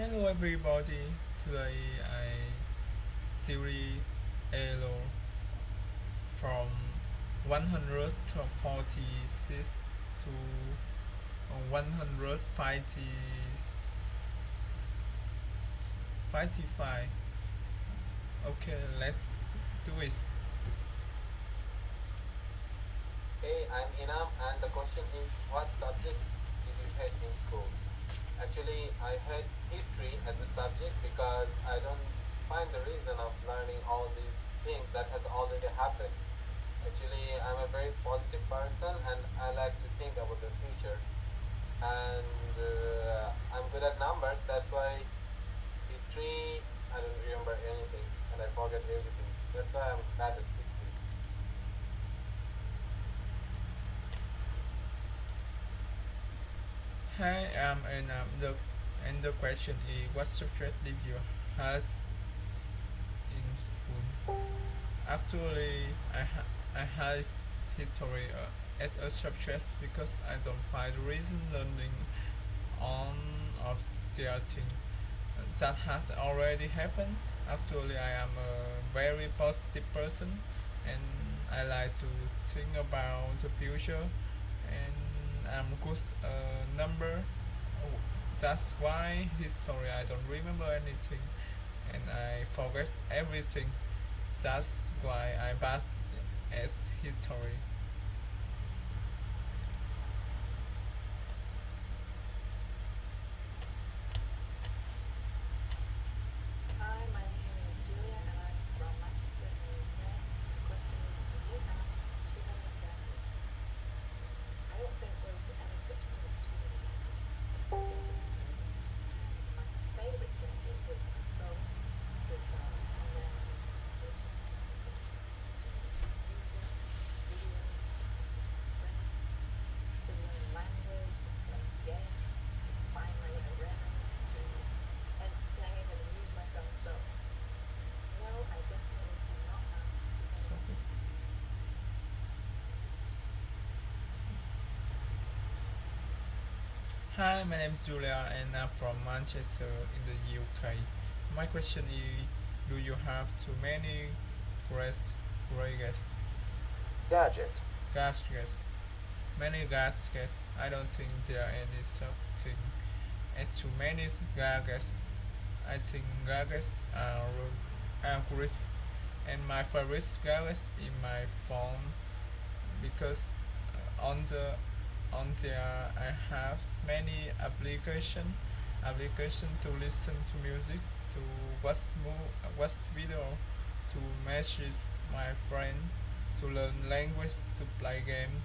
Hello everybody. Today I study Elllo from 146 to 155. Okay, let's do it. Hey, I'm Inam, and the question is, what subjects did you hate in school? Actually, I hate history as a subject because I don't find the reason of learning all these things that has already happened. Actually, I'm a very positive person and I like to think about the future. And I'm good at numbers, that's why history, I don't remember anything and I forget everything. That's why I'm bad at history. Hi, and the question is what subject did you has in school? Actually, I had history as a subject because I don't find reason learning on of their thing that had already happened. Actually, I am a very positive person, and I like to think about the future, and I'm good number. Oh, that's why history I don't remember anything, and I forget everything. That's why I pass as history. Hi, my name is Julia and I'm from Manchester in the UK. The question is, do you have too many gadgets? I don't think there's any such thing as too many gadgets. Gadgets are great. And my favourite gadget is my phone because on there I can communicate with music, videos, I can make friends, to learn language, to play games, to find my way around, to entertain and amuse myself. So no, I definitely cannot have too many So gadgets. hi, my name is Julia, and I'm from Manchester in the UK. My question is, do you have too many grass gadgets? Gadget. Gadgets. Many gadgets. I don't think there are any something as too many gadgets. I think gadgets are great, and my favorite gadgets in my phone because on there I have many application to listen to music, to watch video, to message my friend, to learn language, to play game,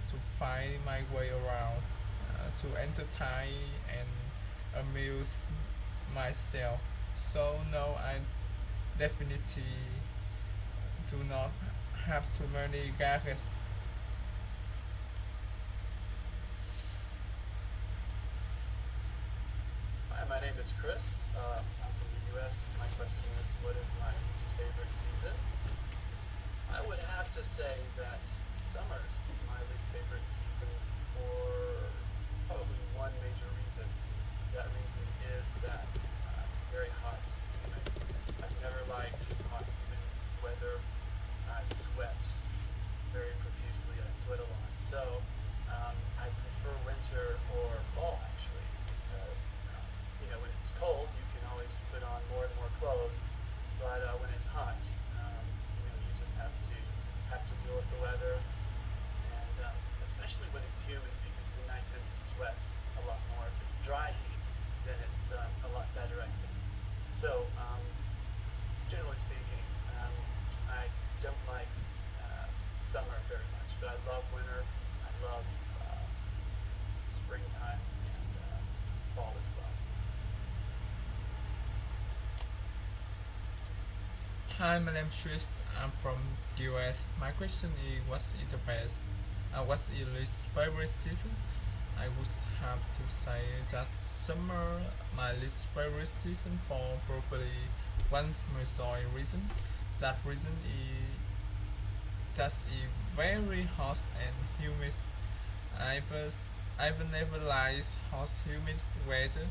to find my way around, to entertain and amuse myself. So no, I definitely do not have too many gadgets. Hi, my name is Chris. I'm from the U.S. My question is, what is my least favorite season? I would have to say that summer is my least favorite season for probably one major reason. That reason is that it's very hot and humid. I've never liked hot, humid weather. I sweat very profusely. I sweat a lot. So I prefer winter or fall actually because when it's cold you can always put on more and more clothes, but when it's hot, you just have to deal with the weather, and especially when it's humid because then I tend to sweat a lot more. If it's dry heat, then it's a lot better I think. So generally speaking, I don't like summer very much, but I love winter. I love springtime and fall as well. Hi, my name is Tris. I'm from US. My question is what's the best? What's your least favorite season? I would have to say that summer my least favorite season for probably one major reason. That reason is that it's very hot and humid. I've I've never liked hot humid weather.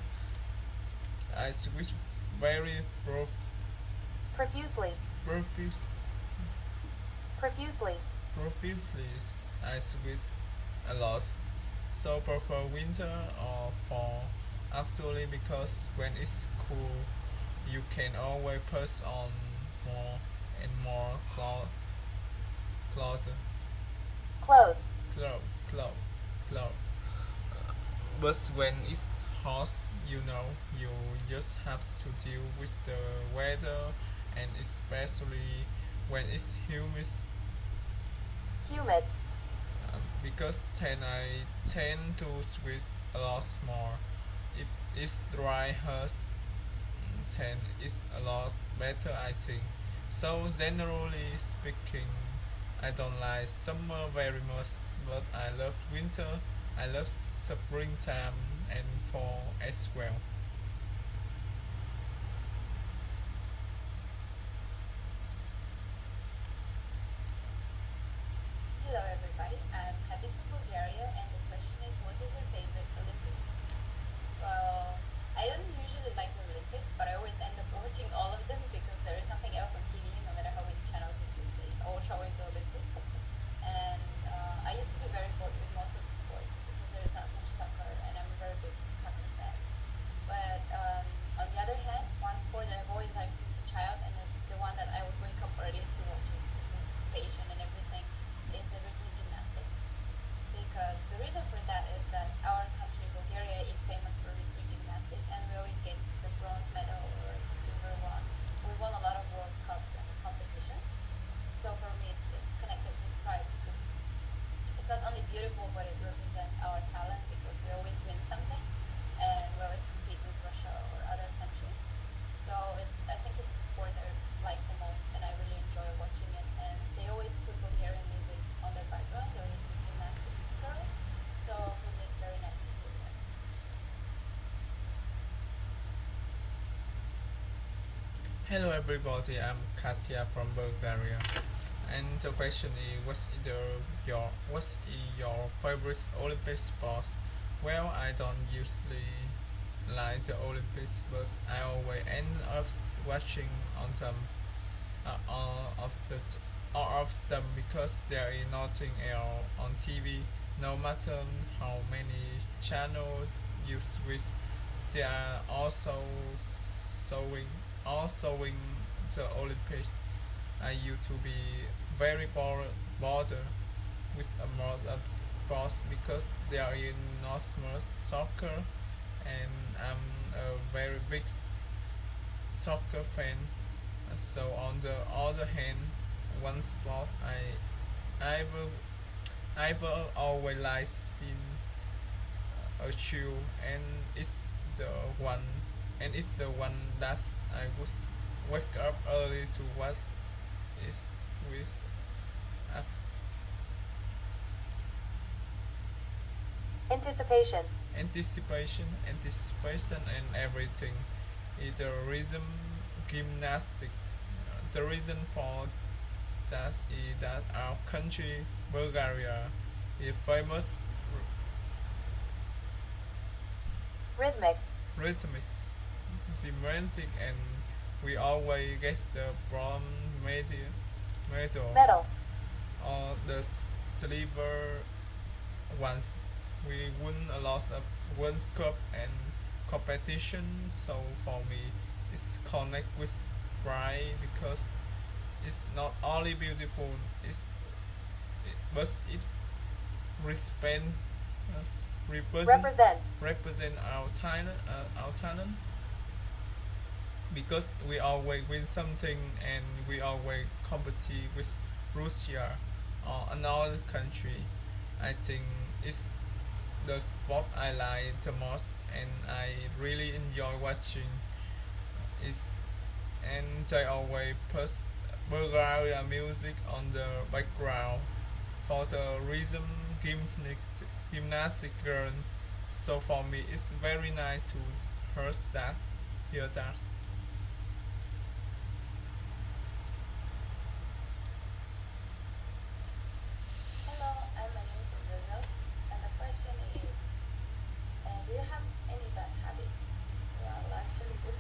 I switch very Profusely. profuse, Profusely. profusely. I switch a lot. So prefer winter or fall. Actually, because when it's cool, you can always put on more and more clothes, Clothes. clothes, clothes. But when it's hot, you just have to deal with the weather, and especially when it's humid, Humid. because then I tend to sweat a lot more. If it's dry hot, then it's a lot better, I think. So generally speaking, I don't like summer very much, but I love winter. I love springtime and fall as well. Hello everybody, I'm Kathy from Bulgaria and the question is what is your favorite Olympic sport? Well, I don't usually like the Olympics, but I always end up watching all of them because there is nothing else on TV, no matter how many channels you switch, they all showing the Olympics. And I used to be very bored with most of the sports because there is not much soccer, and I'm a very big soccer fan. But on the other hand, one sport that I've always liked since a child, and it's the one that I would wake up early to watch it with anticipation and everything, is the rhythmic gymnastics. Because the reason for that is that our country, Bulgaria, is famous for rhythmic gymnastics, and we always get the bronze medal or the silver one. We won a lot of World Cups and competitions. So for me, it's connected with pride because it's not only beautiful, but it represents our talent because we always win something and we always compete with Russia or other countries. So I think it's the sport I like the most and I really enjoy watching it. And they always put Bulgarian music on their background, the rhythmic gymnastic girls. So for me, it's very nice to hear that. Hello everybody, I'm Katya from Bulgaria. And the question is, what's your favorite Olympic sport? Well, I don't usually like the Olympics, but I always end up watching on them, all of them because there is nothing else on TV. No matter how many channels you switch, they are also showing all showing the Olympics. I used to be very bothered with a lot of sports because there is not much soccer, and I'm a very big soccer fan. So on the other hand, one sport I will I will always like seeing a show, and it's the one it's the one that I would wake up early to watch is with uh, Anticipation. anticipation and everything. Either rhythm gymnastic. The reason for that is that our country, Bulgaria, is famous Rhythmic. rhythmic, semantic, and we always get the bronze medal Metal. or the silver ones. We won a lot of World Cup and competition, so for me, it's connect with pride because it's not only beautiful, but it respect, uh, Represents. represent our talent because we always win something, and we always compete with Russia or another country. I think it's the sport I like the most, and I really enjoy watching it. And they always put Bulgarian music on the background for the rhythm gymnastic girl. So for me, it's very nice to hear that. Hello, I'm Maylene from Brazil, and the question is, do you have any bad habits? Well, actually, this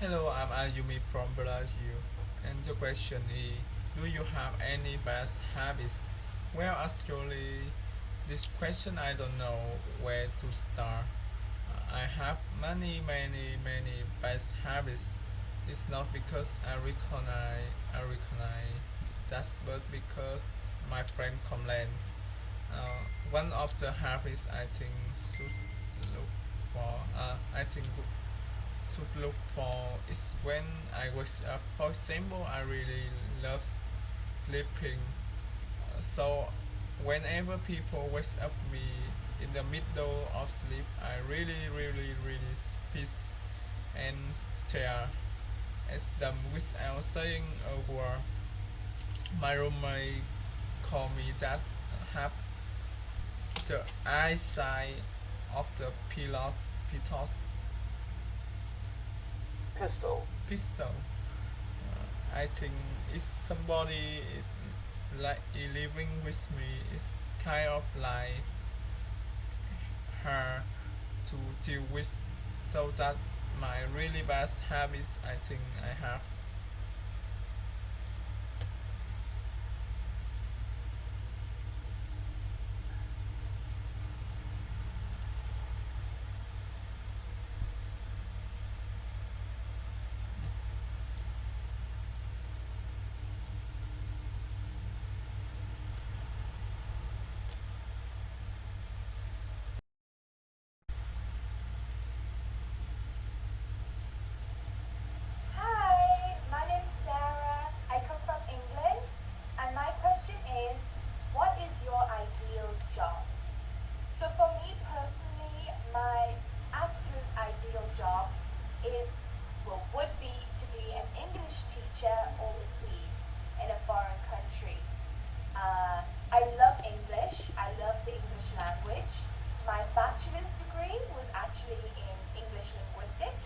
Hello, I'm Ayumi from Brazil. And the question is, do you have any bad habits? Well, actually, this question I don't know where to start. I have many bad habits. It's not because I recognize that's but because my friend complains. One of the habits I think should look I think should look for is when I wake up. For example, I really love sleeping. So whenever people wake up me in the middle of sleep, I really peace and stare at them without saying a word. My roommate call me that have the eyesight of the pilots Pistol. pistol. I think if somebody like living with me is kind of like her to deal with, so that my really bad habits I think I have. Hi, my name's Sarah. I come from England, and my question is, what is your ideal job? So for me personally, my absolute ideal job is, well, would be to be an English teacher overseas in a foreign country. I love English. I love the English language. My bachelor's degree was actually in English linguistics,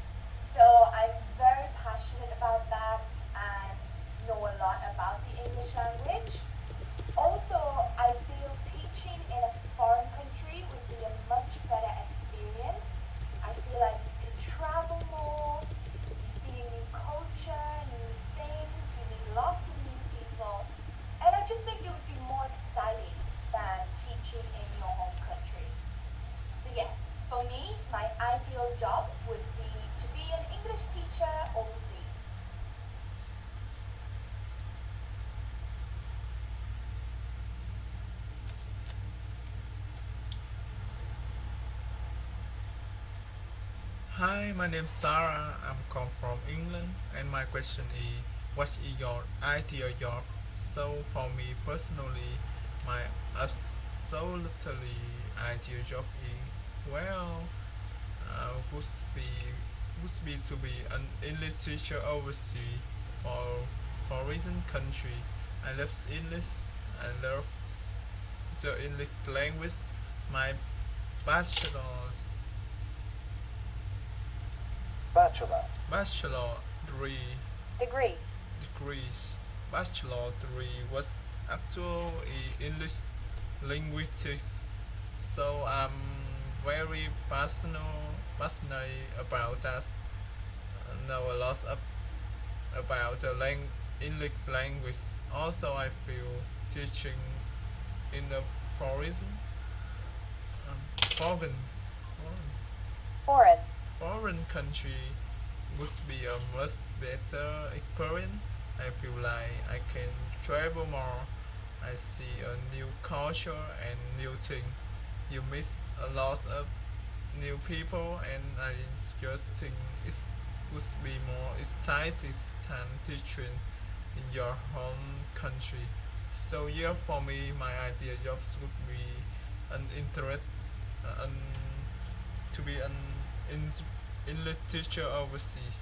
so I'm very passionate about that and know a lot about the English language. Also, I feel teaching in a foreign country would be a much better experience. I feel like you can travel more, you see new culture, new things, you meet lots of new people, and I just think it would be more exciting than teaching in your home country. So yeah, for me, my ideal job would be to be an English teacher overseas. Hi, my name's Sarah. I'm come from England, and my question is, what is your ideal job? So for me personally, my absolutely ideal job is would be to be an English teacher overseas for recent country. I love English. I love the English language. My bachelor's Bachelor. bachelor degree Degree. degrees. Bachelor degree was actually English linguistics. So I'm very passionate about that. Know a lot about the English language. Also, I feel teaching in the foreign province Foreign. foreign country would be a much better experience. I feel like I can travel more. I see a new culture and new thing. You meet a lot of new people, and I just think it would be more exciting than teaching in your home country. So yeah, for me, my ideal jobs would be an interest, an to be an in English teacher overseas.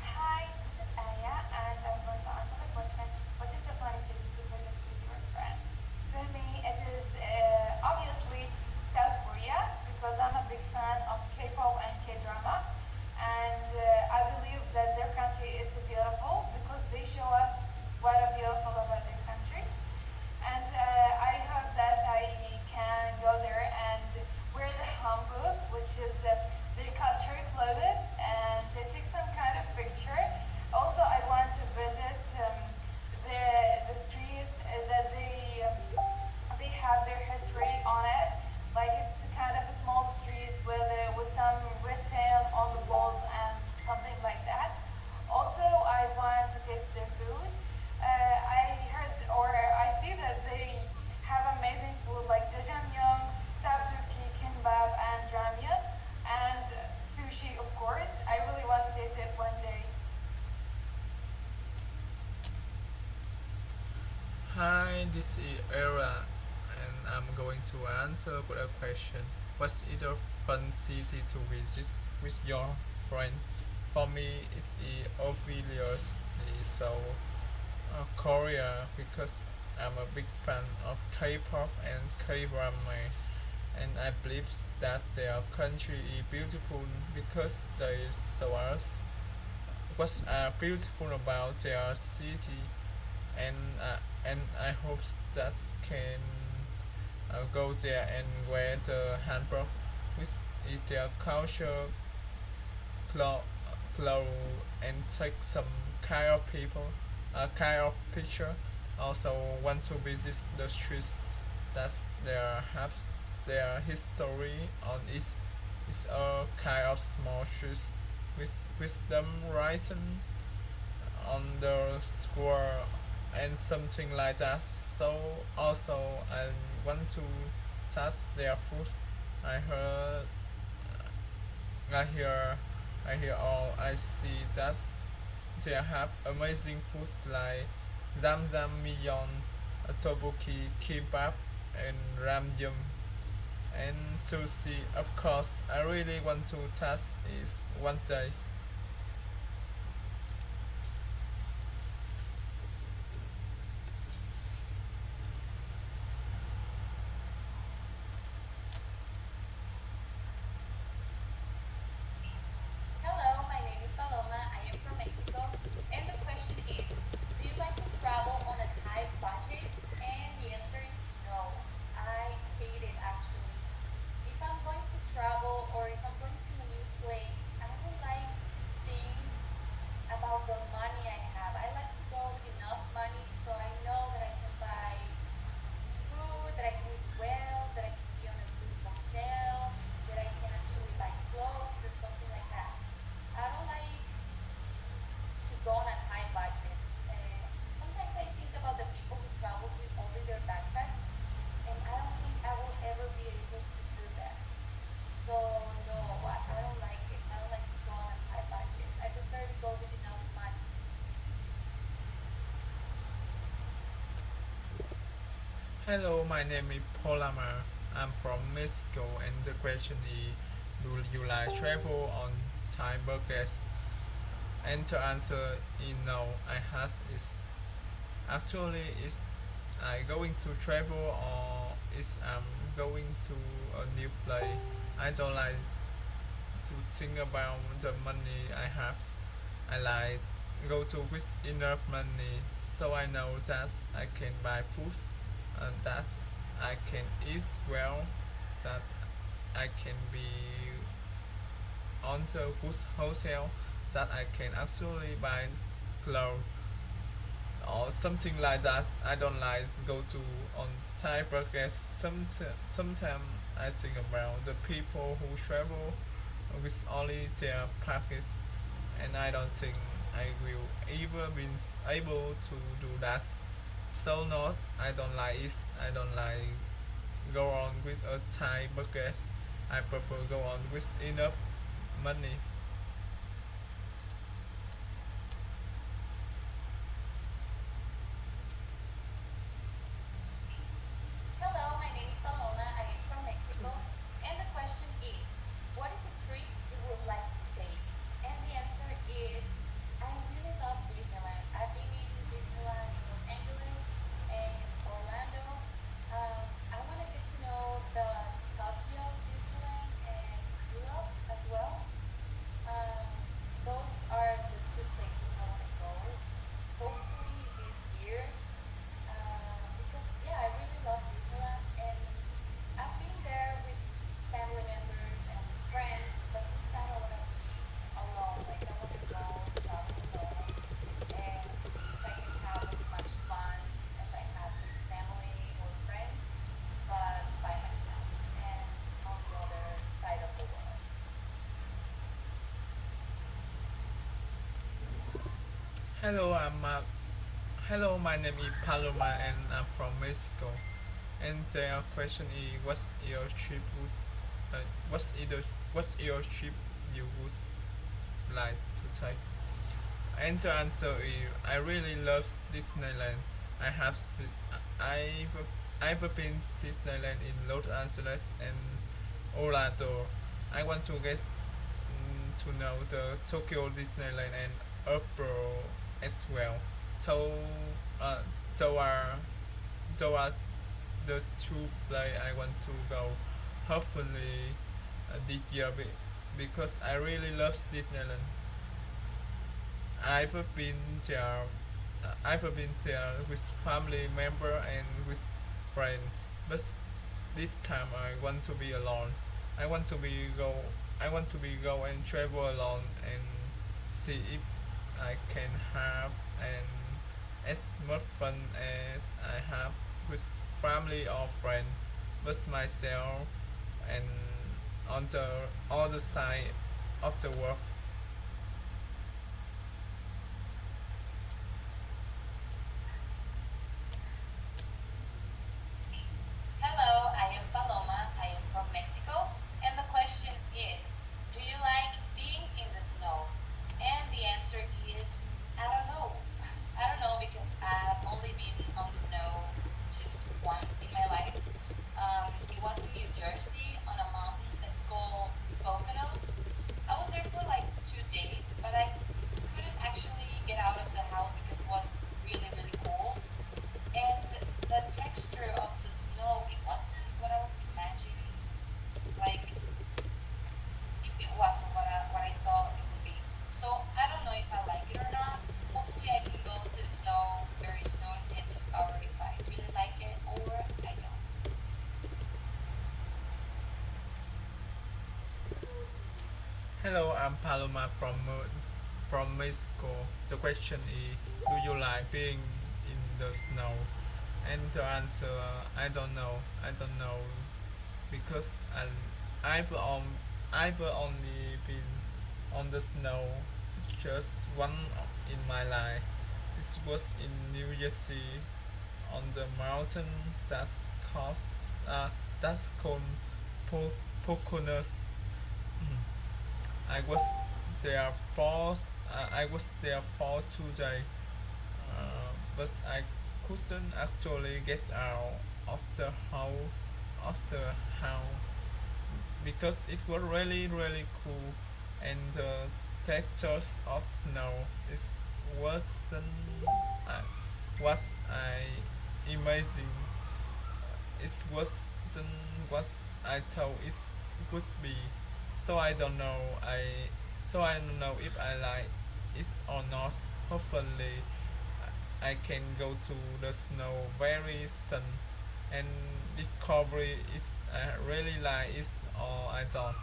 Hi, this is Aya, and I'm going to answer the question, what is the funny city to visit with your friend? For me, it is obviously South Korea, because I'm a big fan of K-pop and K-drama, and I believe that their country is beautiful because they show us what a beautiful This is Era, and I'm going to answer with a question. What's either fun city to visit with your friend? For me, it's obviously so Korea because I'm a big fan of K-pop and K-drama, and I believe that their country is beautiful because they show us what's beautiful about their city, and I hope that can go there and wear the handbook with their culture clo- clothes and take some kind of people, kind of picture. Also want to visit the streets that there have their history on is a kind of small streets with them written on the square and something like that. So also I want to taste their food. I heard I hear I hear all I see that they have amazing food like zam zam myeon, tteokbokki, kimbap, and ramyun and sushi. Of course, I really want to taste it one day. Hello, my name is Paloma. I am from Mexico. And the question is, do you like to travel on a tight budget? And the answer is no. I hate it actually. If I'm going to travel or if I'm going to a new place, I would like to think about the money I have. I like to go with enough money so I know that I can buy food, that I can eat well, that I can be on a good hotel, that I can actually buy clothes or something like that. I don't like to go on a tight budget. Sometimes I think about the people who travel with only their backpacks, and I don't think I will ever be able to do that. So no, I don't like it. I don't like to go on a tight budget. I prefer to go with enough money. Hello, my name is Polama. I'm from Mexico, and the question is, do you like travel on time buckets? And to answer is no, I has is actually is I going to travel or is I'm going to a new place. I don't like to think about the money I have. I like go to with enough money so I know that I can buy food and that I can eat well, that I can be on the good hotel, that I can actually buy clothes or something like that. I don't like go to on Thai podcast. Sometimes I think about the people who travel with only their package, and I don't think I will ever be able to do that. So not, I don't like it. I don't like go on with a Thai bucket. I prefer go on with enough money. Hello, my name is Paloma. I am from Mexico. And the question is, what is a trip you would like to take? And the answer is, I really love Disneyland. I've been in Disneyland in Los Angeles and Orlando. I want to get to know the Tokyo Disneyland and Europe as well. Um, those are the two places I want to go. Hopefully this year. Because yeah, I really love Disneyland and I've been there with family members and with friends, but this time I want to be alone. Like I want to go travel alone and see if I can have as much fun as I had with family or friends, but by myself and on the other side of the world. Hello, hello. My name is Paloma, and I'm from Mexico. And the question is, what's your trip? What's either what's your trip you would like to take? And to answer is, I really love Disneyland. I have I've I've been Disneyland in Los Angeles and Orlando. I want to get to know the Tokyo Disneyland and April as well. So uh, those are those are the two play I want to go. Hopefully this year because I really love Disneyland. I've been there. I've been there with family member and with friend, but this time I want to be alone. I want to be go. I want to be go and travel alone and see if I can have and as much fun as I have with family or friend, but myself and on the other side of the world. Hello, I am Paloma. I am from Mexico. And the question is, do you like being in the snow? And the answer is, I don't know. I don't know because I've only been on the snow just once in my life. It was in New Jersey on a mountain that's called Poconos. I was there for like 2 days, but I couldn't actually get out of the house because it was really, really cold. And the texture of the snow, it wasn't what I was imagining. Like, it wasn't what I thought it would be. So I don't know if I like it or not. Hopefully I can go to the snow very soon and discover if I really like it or I don't. Hello, I'm Paloma from Mexico. The question is, do you like being in the snow? And the answer, I don't know. I don't know because I've on I've only been on the snow just one in my life. It was in New Jersey on the mountain called uh, that's called Poconos. I was there for I was there for 2 days, but I couldn't actually get out of the house of the house because it was really cool and the textures of snow is worse than I was I imagine. It wasn't what I thought it would be. So I don't know. I don't know if I like it or not. Hopefully, I can go to the snow very soon and discover if I really like it or I don't.